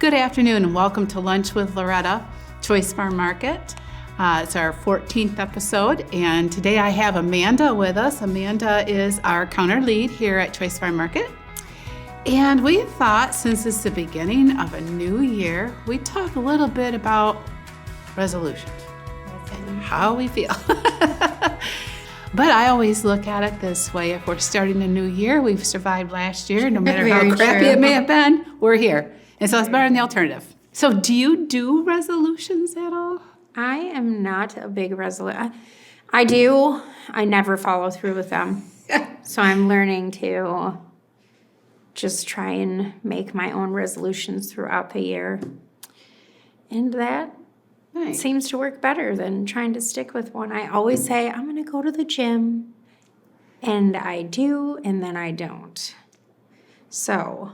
Good afternoon and welcome to Lunch with Loretta, Choice Farm Market. It's our 14th episode, and today I have Amanda with us. Amanda is our counter lead here at Choice Farm Market. And we thought, since it's the beginning of a new year, we'd talk a little bit about resolutions and how we feel. But I always look at it this way: if we're starting a new year, we've survived last year, no matter how crappy it may have been, we're here. And so it's better than the alternative. So do you do resolutions at all? I am not a big resolution. I do. I never follow through with them. So I'm learning to just try and make my own resolutions throughout the year. And that seems to work better than trying to stick with one. I always say, I'm going to go to the gym. And I do, and then I don't. So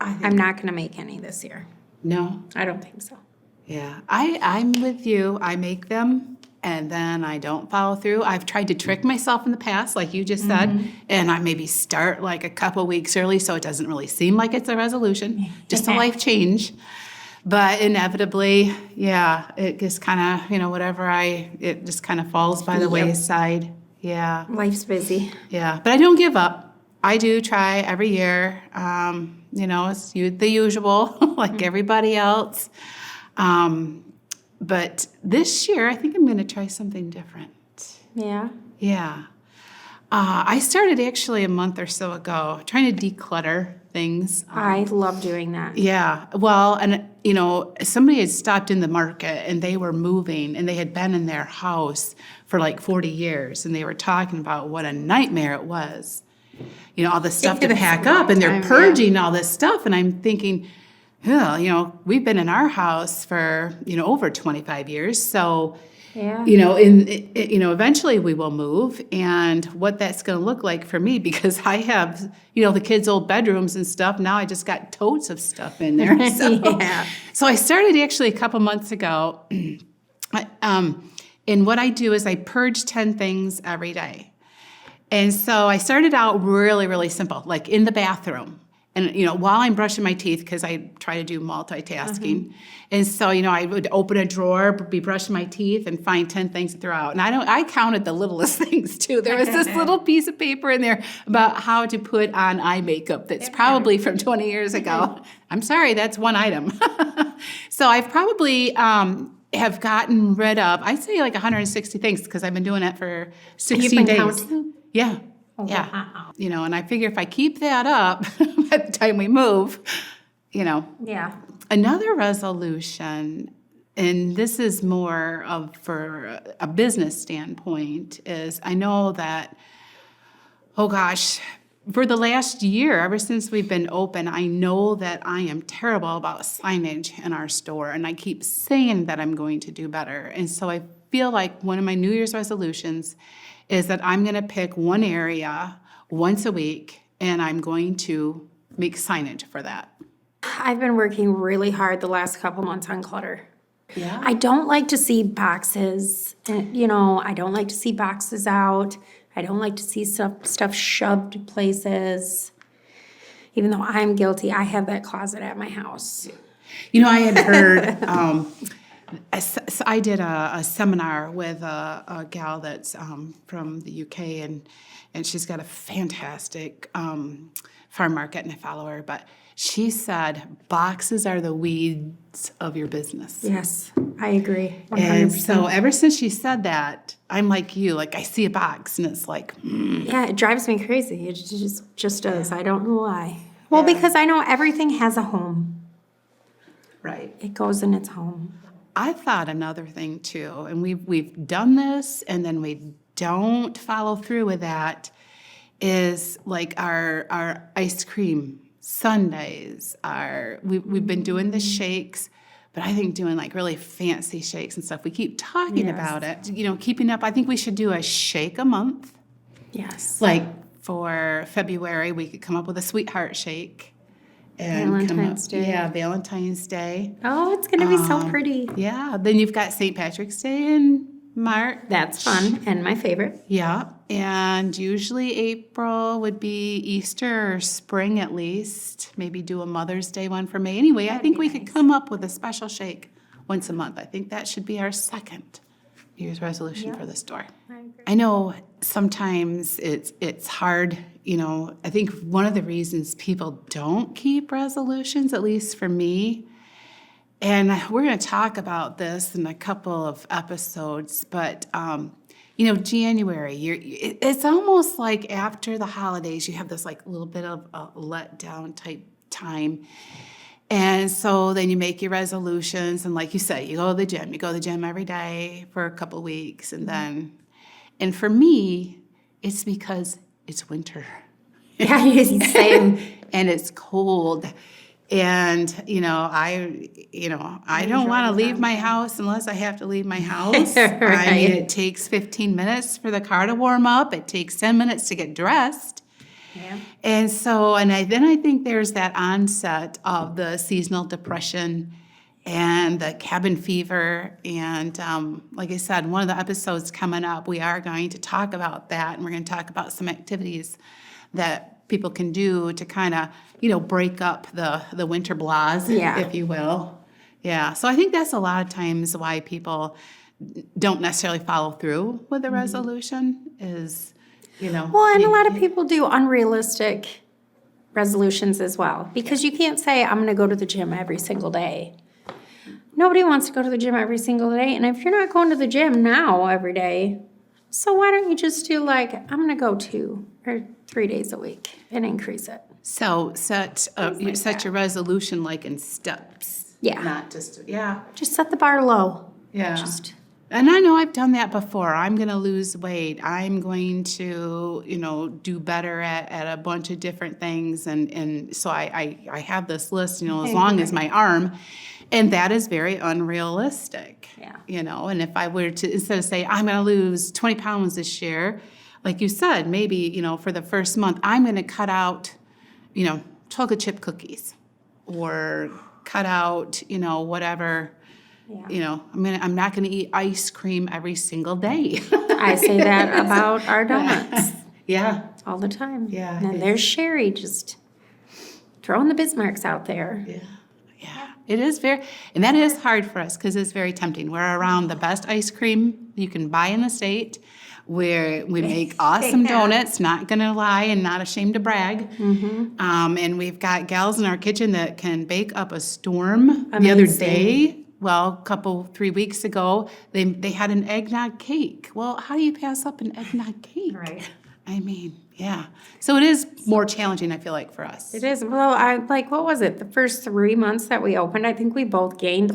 I'm not going to make any this year. No? I don't think so. Yeah. I'm with you. I make them, and then I don't follow through. I've tried to trick myself in the past, like you just said, and I maybe start like a couple weeks early so it doesn't really seem like it's a resolution, just a life change. But inevitably, yeah, it just kind of, it just kind of falls by the wayside. Yeah. Life's busy. Yeah. But I don't give up. I do try every year. It's the usual, like everybody else. But this year, I think I'm going to try something different. Yeah? Yeah. I started actually a month or so ago trying to declutter things. I love doing that. Yeah. Well, and, somebody had stopped in the market and they were moving and they had been in their house for like 40 years and they were talking about what a nightmare it was. All the stuff to pack up, and they're purging all this stuff. And I'm thinking, we've been in our house for, over 25 years. So, eventually we will move. And what that's going to look like for me, because I have, the kids' old bedrooms and stuff. Now I just got totes of stuff in there. So I started actually a couple months ago. And what I do is I purge 10 things every day. And so I started out really, really simple, like in the bathroom. And, while I'm brushing my teeth, because I try to do multitasking. And so, I would open a drawer, be brushing my teeth, and find 10 things to throw out. And I counted the littlest things, too. There was this little piece of paper in there about how to put on eye makeup that's probably from 20 years ago. I'm sorry, that's one item. So I've probably have gotten rid of, I'd say like 160 things, because I've been doing it for 16 days. Counting? Yeah. Oh, yeah. wow. And I figure if I keep that up by the time we move, Yeah. Another resolution, and this is more of for a business standpoint, is I know that, for the last year, ever since we've been open, I know that I am terrible about signage in our store, and I keep saying that I'm going to do better. And so I feel like one of my New Year's resolutions is that I'm going to pick one area once a week, and I'm going to make signage for that. I've been working really hard the last couple months on clutter. Yeah. I don't like to see boxes, I don't like to see boxes out. I don't like to see stuff shoved places. Even though I'm guilty, I have that closet at my house. I had heard, I did a seminar with a gal that's from the UK, and she's got a fantastic farm market, and I follow her, but she said boxes are the weeds of your business. Yes, I agree. 100%. And so ever since she said that, I'm like you, like I see a box and it's like, Yeah, it drives me crazy. It just does. I don't know why. Well, because I know everything has a home. Right. It goes in its home. I thought another thing too, and we've done this and then we don't follow through with that, is like our ice cream sundaes. We've been doing the shakes, but I think doing like really fancy shakes and stuff. We keep talking about it, keeping up. I think we should do a shake a month. Yes. Like for February, we could come up with a sweetheart shake. And Valentine's Day. Yeah, Valentine's Day. Oh, it's going to be so pretty. Yeah, then you've got St. Patrick's Day in March. That's fun and my favorite. Yeah, and usually April would be Easter or spring at least. Maybe do a Mother's Day one for May. Anyway, I think we could come up with a special shake once a month. I think that should be our second New Year's resolution for the store. I know sometimes it's hard, I think one of the reasons people don't keep resolutions, at least for me, and we're going to talk about this in a couple of episodes, but January, it's almost like after the holidays, you have this like little bit of a letdown type time. And so then you make your resolutions, and like you said, you go to the gym. You go to the gym every day for a couple of weeks, and for me, it's because it's winter. Yeah, same. And it's cold. And, I don't want to leave my house unless I have to leave my house. Right. I mean, it takes 15 minutes for the car to warm up. It takes 10 minutes to get dressed. Yeah. And so, I think there's that onset of the seasonal depression and the cabin fever. And like I said, one of the episodes coming up, we are going to talk about that. And we're going to talk about some activities that people can do to kind of, break up the winter blahs, if you will. Yeah. So I think that's a lot of times why people don't necessarily follow through with the resolution is, Well, and a lot of people do unrealistic resolutions as well, because you can't say, I'm going to go to the gym every single day. Nobody wants to go to the gym every single day. And if you're not going to the gym now every day, so why don't you just do I'm going to go 2 or 3 days a week and increase it. So set your resolution like in steps. Yeah. Not just, Just set the bar low. Yeah. And I know I've done that before. I'm going to lose weight. I'm going to, do better at a bunch of different things. And so I have this list, as long as my arm. And that is very unrealistic. Yeah. And if I were to, instead of say, I'm going to lose 20 pounds this year, like you said, maybe, for the first month, I'm going to cut out, chocolate chip cookies or cut out, whatever. Yeah. I'm not going to eat ice cream every single day. I say that about our donuts. Yeah. All the time. Yeah. And there's Sherry just throwing the Bismarcks out there. Yeah. Yeah. It is and that is hard for us because it's very tempting. We're around the best ice cream you can buy in the state, where we make awesome donuts, not going to lie and not ashamed to brag. Mm-hmm. And we've got gals in our kitchen that can bake up a storm. Amazing. The other day, 3 weeks ago, they had an eggnog cake. Well, how do you pass up an eggnog cake? Right. I mean, yeah. So it is more challenging, I feel like, for us. It is. Well, what was it? The first 3 months that we opened, I think we both gained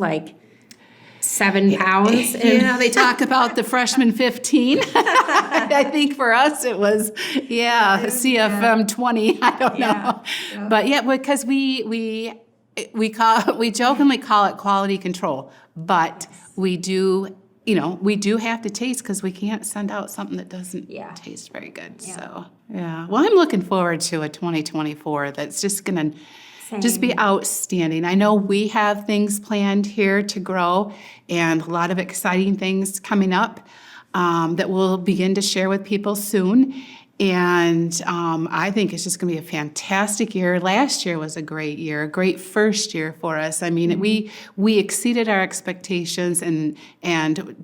7 pounds. They talk about the freshman 15. I think for us it was, CFM 20. I don't know. Yeah. But because we jokingly call it quality control, but we do have to taste because we can't send out something that doesn't taste very good. Yeah. So, Well, I'm looking forward to a 2024 that's just going to just be outstanding. I know we have things planned here to grow and a lot of exciting things coming up that we'll begin to share with people soon. And I think it's just going to be a fantastic year. Last year was a great year, a great first year for us. I mean, we exceeded our expectations, and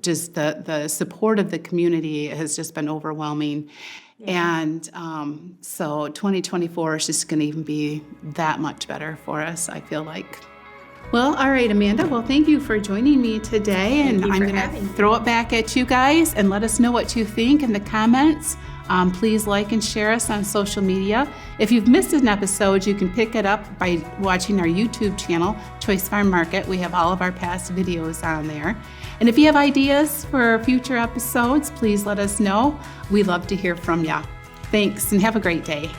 just the support of the community has just been overwhelming. Yeah. And so 2024 is just going to even be that much better for us, I feel like. Well, all right, Amanda. Well, thank you for joining me today. And I'm going to throw it back at you guys and let us know what you think in the comments. Please like and share us on social media. If you've missed an episode, you can pick it up by watching our YouTube channel, Choice Farm Market. We have all of our past videos on there. And if you have ideas for future episodes, please let us know. We love to hear from you. Thanks, and have a great day.